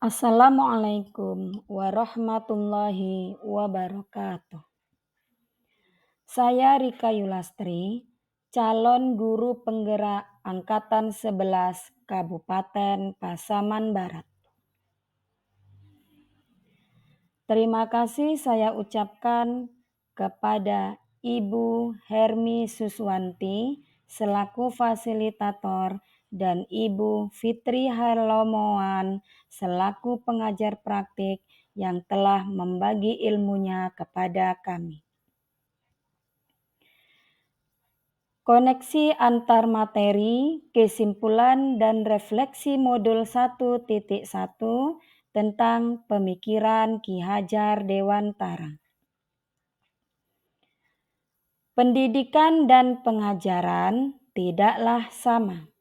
Assalamualaikum warahmatullahi wabarakatuh. Saya Rika Yulastri, calon guru penggerak Angkatan 11 Kabupaten Pasaman Barat. Terima kasih saya ucapkan kepada Ibu Hermi Suswanti selaku fasilitator dan Ibu Fitri Harlomoan selaku pengajar praktik yang telah membagi ilmunya kepada kami. Koneksi antar materi, kesimpulan dan refleksi modul 1.1 tentang pemikiran Ki Hajar Dewantara. Pendidikan dan pengajaran tidaklah sama.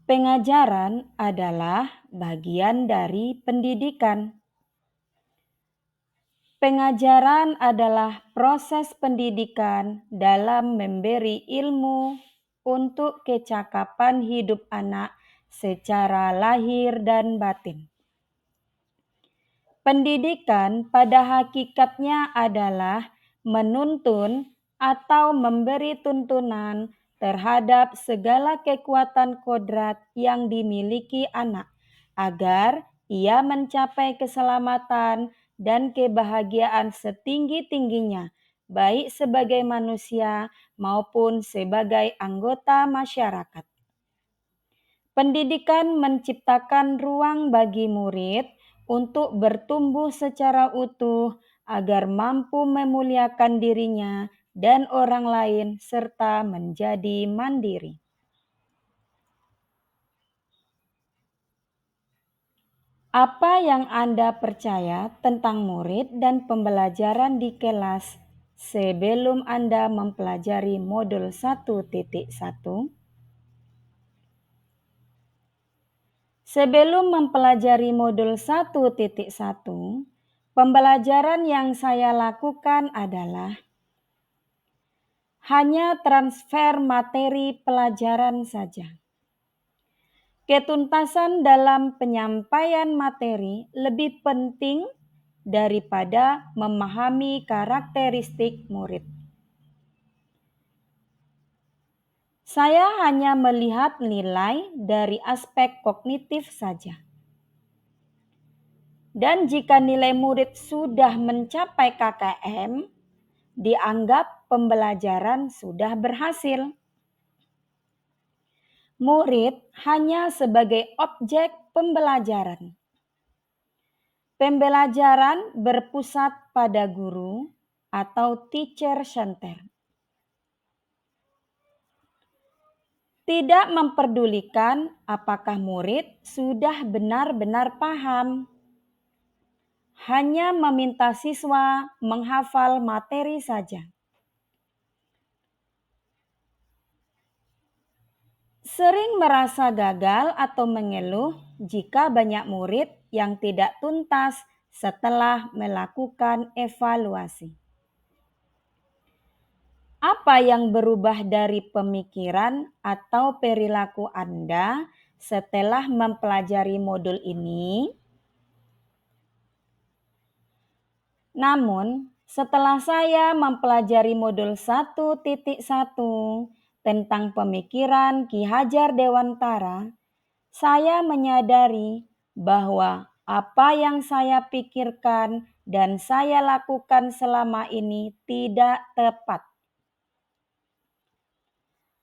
Pengajaran adalah bagian dari pendidikan. Pengajaran adalah proses pendidikan dalam memberi ilmu untuk kecakapan hidup anak secara lahir dan batin. Pendidikan pada hakikatnya adalah menuntun atau memberi tuntunan terhadap segala kekuatan kodrat yang dimiliki anak agar ia mencapai keselamatan dan kebahagiaan setinggi-tingginya, baik sebagai manusia maupun sebagai anggota masyarakat. Pendidikan menciptakan ruang bagi murid untuk bertumbuh secara utuh agar mampu memuliakan dirinya dan orang lain serta menjadi mandiri. Apa yang Anda percaya tentang murid dan pembelajaran di kelas sebelum Anda mempelajari modul 1.1? Sebelum mempelajari modul 1.1, pembelajaran yang saya lakukan adalah hanya transfer materi pelajaran saja. Ketuntasan dalam penyampaian materi lebih penting daripada memahami karakteristik murid. Saya hanya melihat nilai dari aspek kognitif saja. Dan jika nilai murid sudah mencapai KKM, dianggap pembelajaran sudah berhasil. Murid hanya sebagai objek pembelajaran. Pembelajaran berpusat pada guru atau teacher center. Tidak memperdulikan apakah murid sudah benar-benar paham. Hanya meminta siswa menghafal materi saja. Sering merasa gagal atau mengeluh jika banyak murid yang tidak tuntas setelah melakukan evaluasi. Apa yang berubah dari pemikiran atau perilaku Anda setelah mempelajari modul ini? Namun, setelah saya mempelajari modul 1.1 tentang pemikiran Ki Hajar Dewantara, saya menyadari bahwa apa yang saya pikirkan dan saya lakukan selama ini tidak tepat.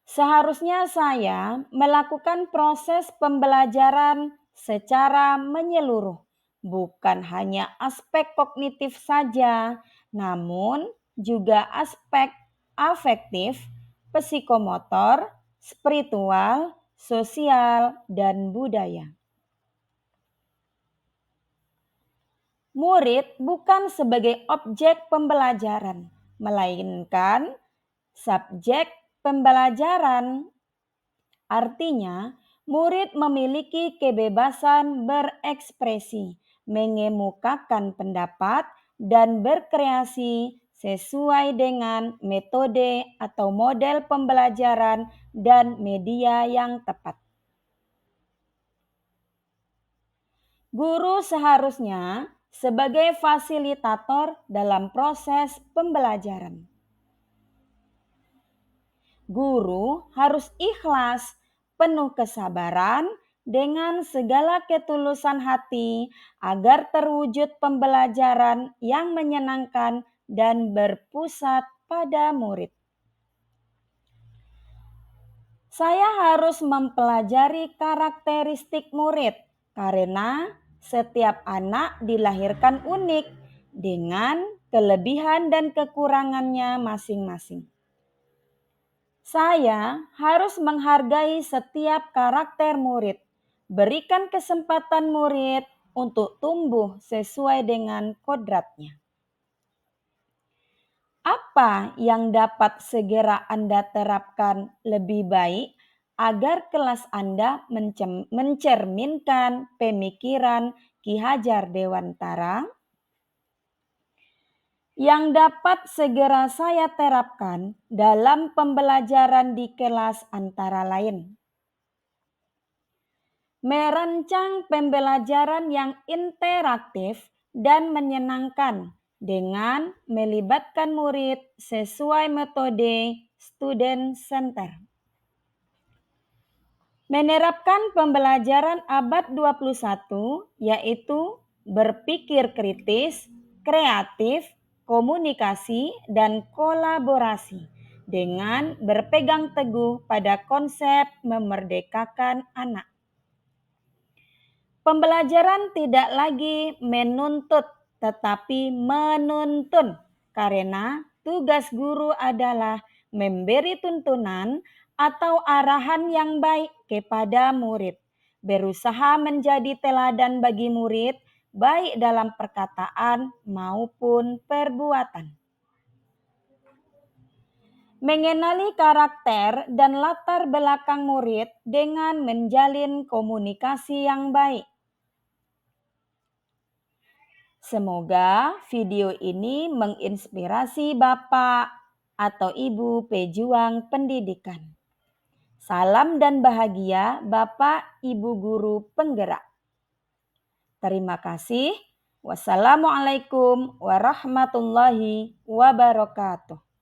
Seharusnya saya melakukan proses pembelajaran secara menyeluruh, bukan hanya aspek kognitif saja, namun juga aspek afektif, psikomotor, spiritual, sosial, dan budaya. Murid bukan sebagai objek pembelajaran, melainkan subjek pembelajaran. Artinya, murid memiliki kebebasan berekspresi, mengemukakan pendapat, dan berkreasi sesuai dengan metode atau model pembelajaran dan media yang tepat. Guru seharusnya sebagai fasilitator dalam proses pembelajaran. Guru harus ikhlas, penuh kesabaran, dengan segala ketulusan hati agar terwujud pembelajaran yang menyenangkan dan berpusat pada murid. Saya harus mempelajari karakteristik murid karena setiap anak dilahirkan unik dengan kelebihan dan kekurangannya masing-masing. Saya harus menghargai setiap karakter murid. Berikan kesempatan murid untuk tumbuh sesuai dengan kodratnya. Apa yang dapat segera Anda terapkan lebih baik agar kelas Anda mencerminkan pemikiran Ki Hajar Dewantara? Yang dapat segera saya terapkan dalam pembelajaran di kelas antara lain: merancang pembelajaran yang interaktif dan menyenangkan dengan melibatkan murid sesuai metode student center. Menerapkan pembelajaran abad 21 yaitu berpikir kritis, kreatif, komunikasi, dan kolaborasi dengan berpegang teguh pada konsep memerdekakan anak. Pembelajaran tidak lagi menuntut tetapi menuntun, karena tugas guru adalah memberi tuntunan atau arahan yang baik kepada murid, berusaha menjadi teladan bagi murid baik dalam perkataan maupun perbuatan. Mengenali karakter dan latar belakang murid dengan menjalin komunikasi yang baik. Semoga video ini menginspirasi Bapak atau Ibu pejuang pendidikan. Salam dan bahagia Bapak Ibu guru penggerak. Terima kasih. Wassalamualaikum warahmatullahi wabarakatuh.